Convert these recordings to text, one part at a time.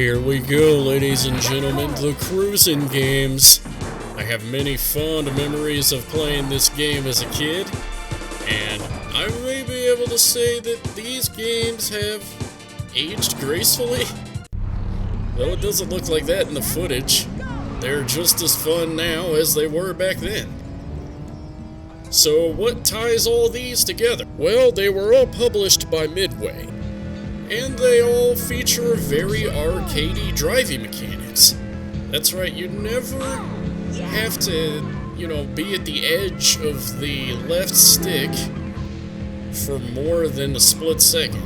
Here we go, ladies and gentlemen, the Cruis'n games. I have many fond memories of playing this game as a kid, and I may be able to say that these games have aged gracefully. Well, it doesn't look like that in the footage. They're just as fun now as they were back then. So what ties all these together? Well, they were all published by Midway, and they all feature very arcadey driving mechanics. That's right, you never have to, be at the edge of the left stick for more than a split second.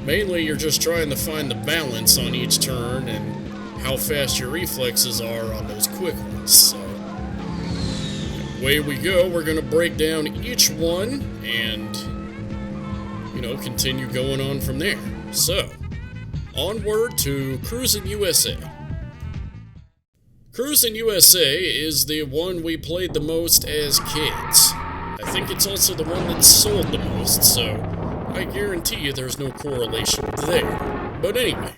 Mainly, you're just trying to find the balance on each turn and how fast your reflexes are on those quick ones. So, away we go. We're going to break down each one and, continue going on from there. So, onward to Cruis'n USA. Cruis'n USA is the one we played the most as kids. I think it's also the one that sold the most, so I guarantee you there's no correlation there. But anyway,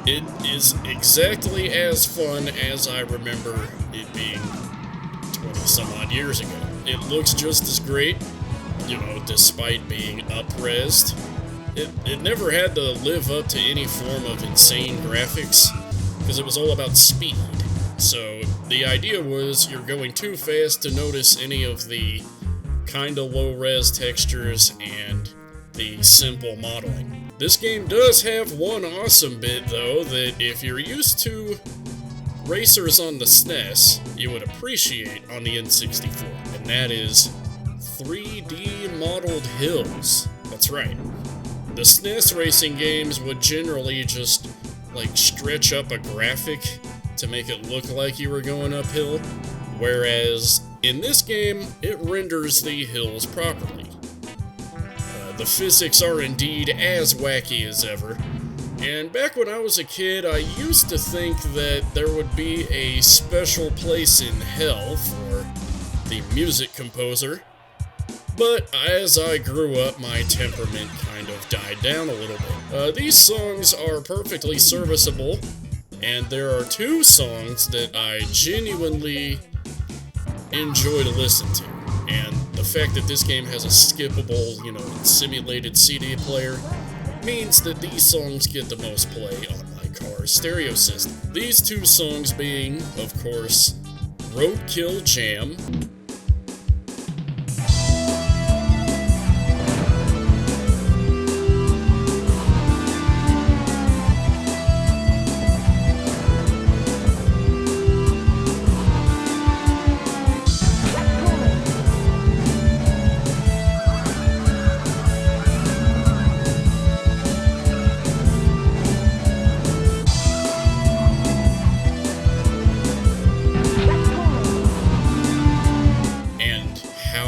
it is exactly as fun as I remember it being 20-some-odd years ago. It looks just as great, despite being up-resed. It never had to live up to any form of insane graphics, because it was all about speed. So the idea was you're going too fast to notice any of the kinda low-res textures and the simple modeling. This game does have one awesome bit, though, that if you're used to racers on the SNES, you would appreciate on the N64, and that is 3D modeled hills. That's right. The SNES racing games would generally just, stretch up a graphic to make it look like you were going uphill, whereas in this game, it renders the hills properly. The physics are indeed as wacky as ever, and back when I was a kid, I used to think that there would be a special place in hell for the music composer, but as I grew up, my temperament kind of died down a little bit. These songs are perfectly serviceable, and there are two songs that I genuinely enjoy to listen to, and the fact that this game has a skippable, simulated CD player means that these songs get the most play on my car's stereo system. These two songs being, of course, Roadkill Jam,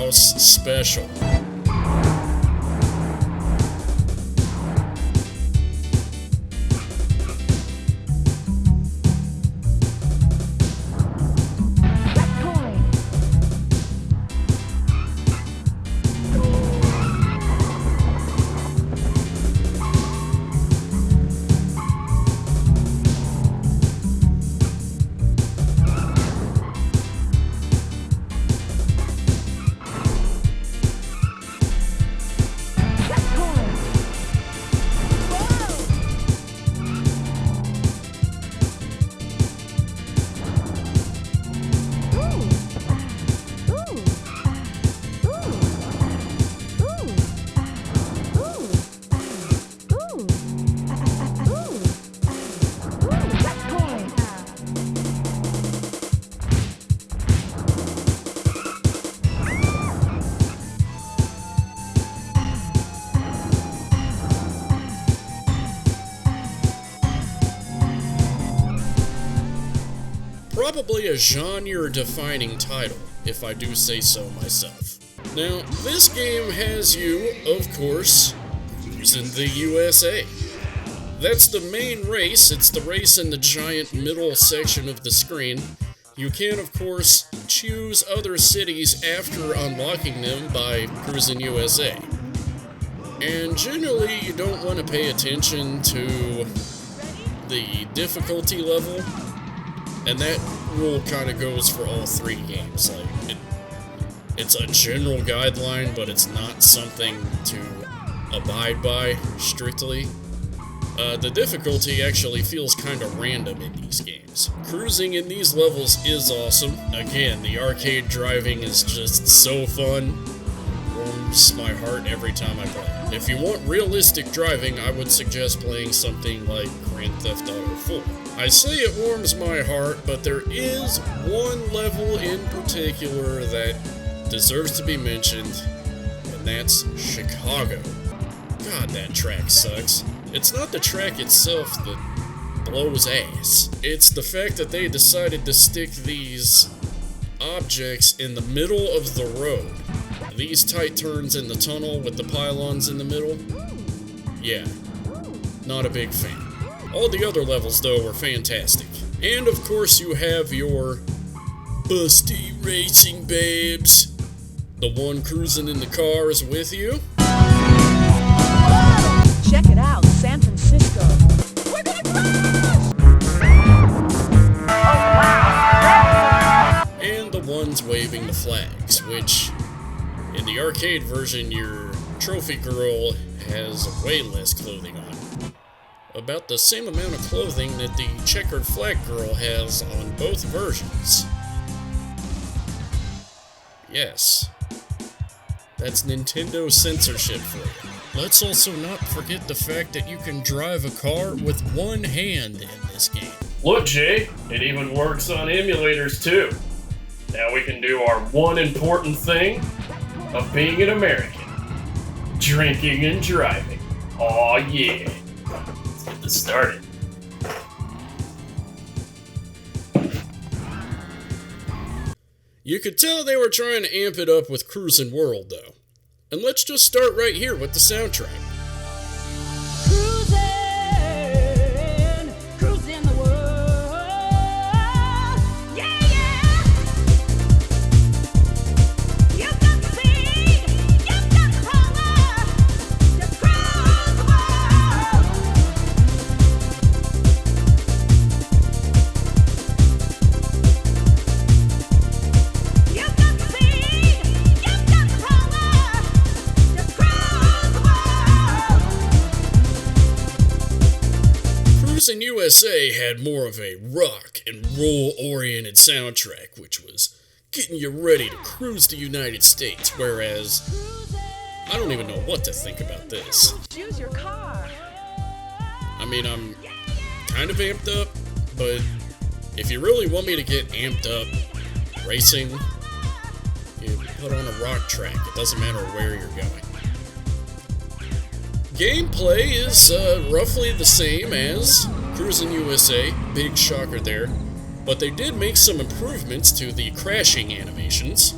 Special. Probably a genre-defining title, if I do say so myself. Now, this game has you, of course, cruising the USA. That's the main race. It's the race in the giant middle section of the screen. You can, of course, choose other cities after unlocking them by Cruis'n USA. And generally, you don't want to pay attention to the difficulty level, and that rule kind of goes for all 3 games. Like, it's a general guideline, but it's not something to abide by strictly. The difficulty actually feels kind of random in these games. Cruising in these levels is awesome. Again, the arcade driving is just so fun. Warms my heart every time I play. If you want realistic driving, I would suggest playing something like Grand Theft Auto 4. I say it warms my heart, but there is one level in particular that deserves to be mentioned, and that's Chicago. God, that track sucks. It's not the track itself that blows ass. It's the fact that they decided to stick these objects in the middle of the road. These tight turns in the tunnel with the pylons in the middle. Yeah, not a big fan. All the other levels, though, were fantastic. And, of course, you have your busty racing babes. The one cruising in the car is with you. Check it out, San Francisco. We're gonna crash! Oh, wow. And the ones waving the flags, which, in the arcade version, your trophy girl has way less clothing on. About the same amount of clothing that the checkered flag girl has on both versions. Yes. That's Nintendo censorship for you. Let's also not forget the fact that you can drive a car with one hand in this game. Look, Jay, it even works on emulators too. Now we can do our one important thing of being an American. Drinking and driving. Aw, yeah. Let's get this started. You could tell they were trying to amp it up with Cruis'n World, though. And let's just start right here with the soundtrack. Cruising the world. Yeah, yeah. You've got the speed, you've got the power to cruise the world. You've got the speed, you've got the power to cruise the world. Cruis'n USA had more of a rock and roll oriented soundtrack, which was getting you ready to cruise the United States, whereas I don't even know what to think about this. Choose your car. I mean, I'm kind of amped up, but if you really want me to get amped up racing, you put on a rock track. It doesn't matter where you're going. Gameplay is roughly the same as Cruis'n USA, big shocker there, but they did make some improvements to the crashing animations,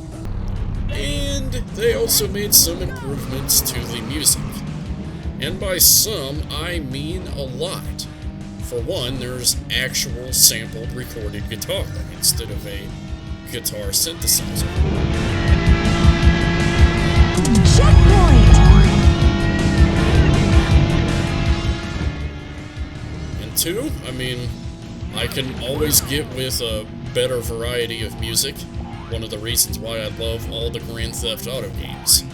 and they also made some improvements to the music. And by some, I mean a lot. For one, there's actual sampled recorded guitar instead of a guitar synthesizer. Checkpoint. And two, I mean, I can always get with a better variety of music. One of the reasons why I love all the Grand Theft Auto games.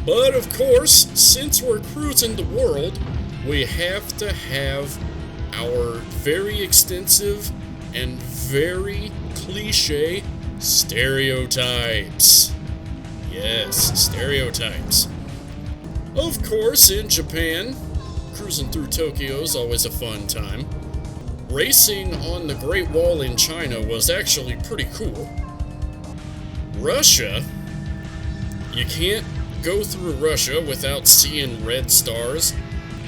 But of course, since we're cruising the world, we have to have our very extensive and very cliche stereotypes. Yes, stereotypes. Of course, in Japan, cruising through Tokyo is always a fun time. Racing on the Great Wall in China was actually pretty cool. Russia, you can't go through Russia without seeing red stars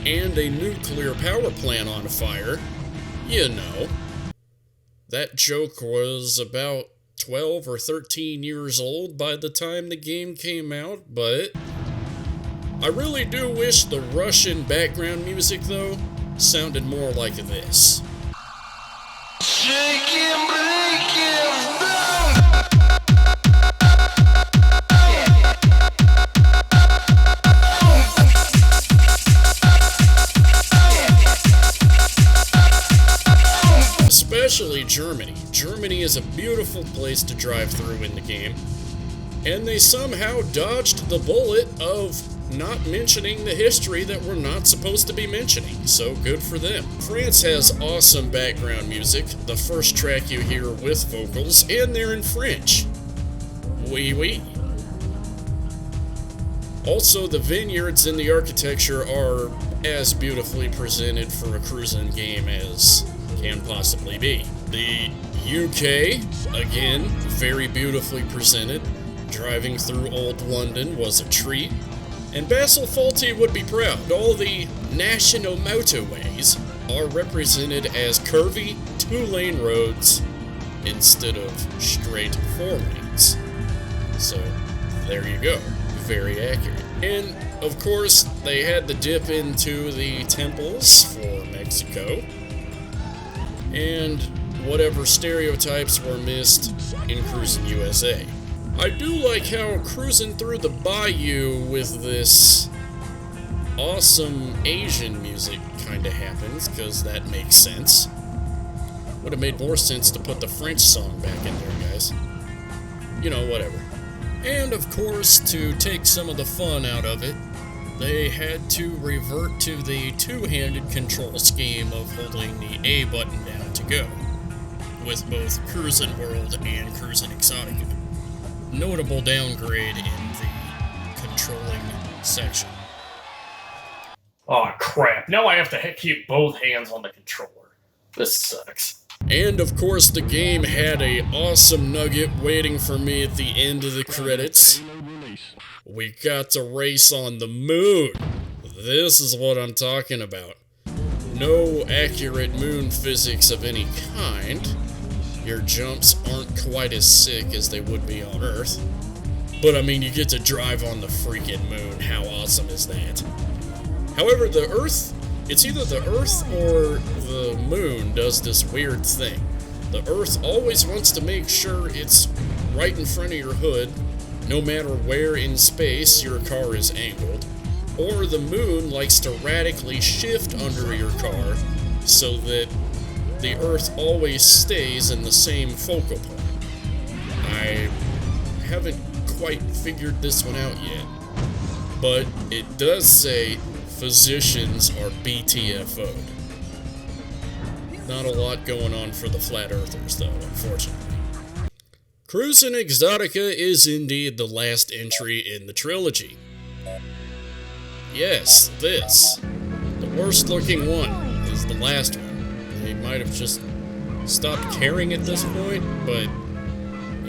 and a nuclear power plant on fire. You know. That joke was about 12 or 13 years old by the time the game came out, but I really do wish the Russian background music, though, sounded more like this. Shake him, break him down. is a beautiful place to drive through in the game, and they somehow dodged the bullet of not mentioning the history that we're not supposed to be mentioning, so good for them. France has awesome background music, the first track you hear with vocals, and they're in French. Oui, oui. Also, the vineyards and the architecture are as beautifully presented for a cruising game as can possibly be. The UK, again, very beautifully presented. Driving through Old London was a treat. And Basil Fawlty would be proud. All the national motorways are represented as curvy, two-lane roads instead of straight four lanes. So, there you go. Very accurate. And, of course, they had to dip into the temples for Mexico. And whatever stereotypes were missed in Cruis'n USA. I do like how cruising through the bayou with this awesome Asian music kind of happens, because that makes sense. Would have made more sense to put the French song back in there, guys. You know, whatever. And of course, to take some of the fun out of it, they had to revert to the two-handed control scheme of holding the A button down to go, with both Cruis'n World and Cruis'n Exotica. Notable downgrade in the controlling section. Aw, crap. Now I have to keep both hands on the controller. This sucks. And of course, the game had a awesome nugget waiting for me at the end of the credits. We got to race on the moon. This is what I'm talking about. No accurate moon physics of any kind. Your jumps aren't quite as sick as they would be on Earth. But I mean, you get to drive on the freaking moon. How awesome is that? However, the Earth, it's either the Earth or the moon does this weird thing. The Earth always wants to make sure it's right in front of your hood, no matter where in space your car is angled. Or the moon likes to radically shift under your car so that the Earth always stays in the same focal point. I haven't quite figured this one out yet, but it does say physicians are BTFO'd. Not a lot going on for the flat earthers, though, unfortunately. Cruis'n Exotica is indeed the last entry in the trilogy. Yes, this. The worst looking one is the last one. They might have just stopped caring at this point, but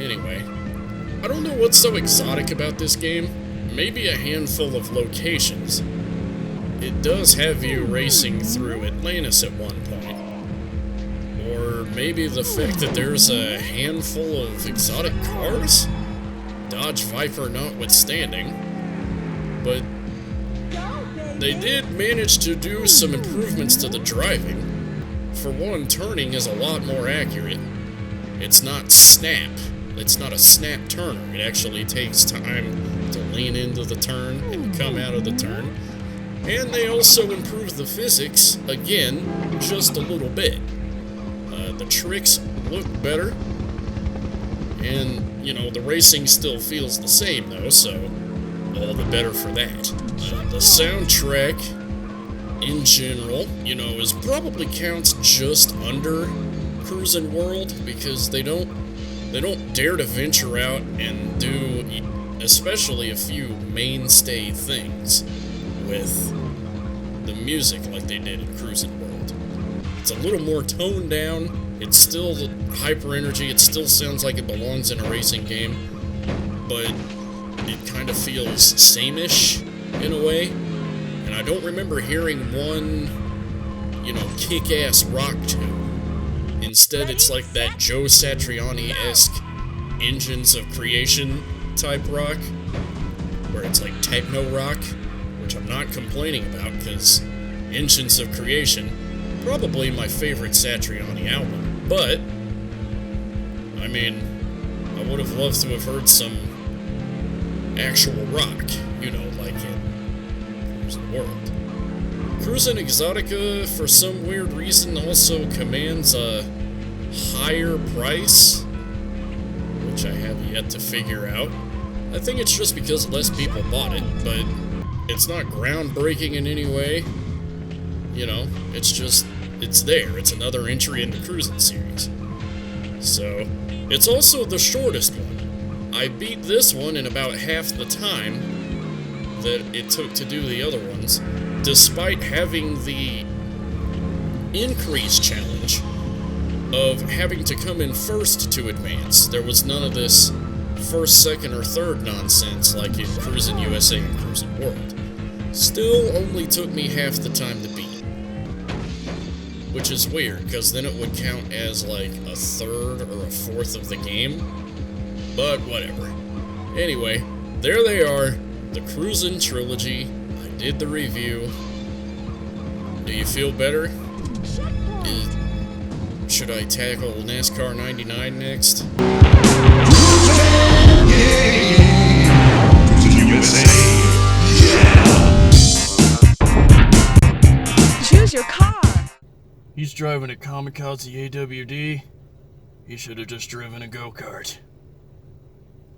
anyway. I don't know what's so exotic about this game. Maybe a handful of locations. It does have you racing through Atlantis at one point. Or maybe the fact that there's a handful of exotic cars? Dodge Viper notwithstanding. But they did manage to do some improvements to the driving. For one, turning is a lot more accurate. It's not snap. It's not a snap turner. It actually takes time to lean into the turn and come out of the turn. And they also improved the physics, again, just a little bit. The tricks look better. And, you know, the racing still feels the same, though, so all the better for that. The soundtrack, in general, you know, is probably counts just under Cruis'n World, because they don't dare to venture out and do especially a few mainstay things with the music like they did in Cruis'n World. It's a little more toned down. It's still hyper energy. It still sounds like it belongs in a racing game, but it kind of feels same-ish in a way. And I don't remember hearing one, you know, kick-ass rock tune. Instead, it's like that Joe Satriani-esque Engines of Creation type rock, where it's like techno rock, which I'm not complaining about, because Engines of Creation, probably my favorite Satriani album. But, I mean, I would have loved to have heard some actual rock, you know, like in Cruis'n World. Cruis'n Exotica, for some weird reason, also commands a higher price which I have yet to figure out. I think it's just because less people bought it, but it's not groundbreaking in any way. You know, it's just, it's there. It's another entry in the Cruis'n Series. So, it's also the shortest one. I beat this one in about half the time that it took to do the other ones, despite having the increase challenge of having to come in first to advance. There was none of this first, second, or third nonsense like in Cruis'n USA and Cruis'n World. Still only took me half the time to beat. Which is weird, because then it would count as like a third or a fourth of the game. But whatever. Anyway, there they are, the Cruis'n Trilogy. I did the review. Do you feel better? Should I tackle NASCAR 99 next? Choose your car. He's driving a kamikaze AWD. He should have just driven a go-kart.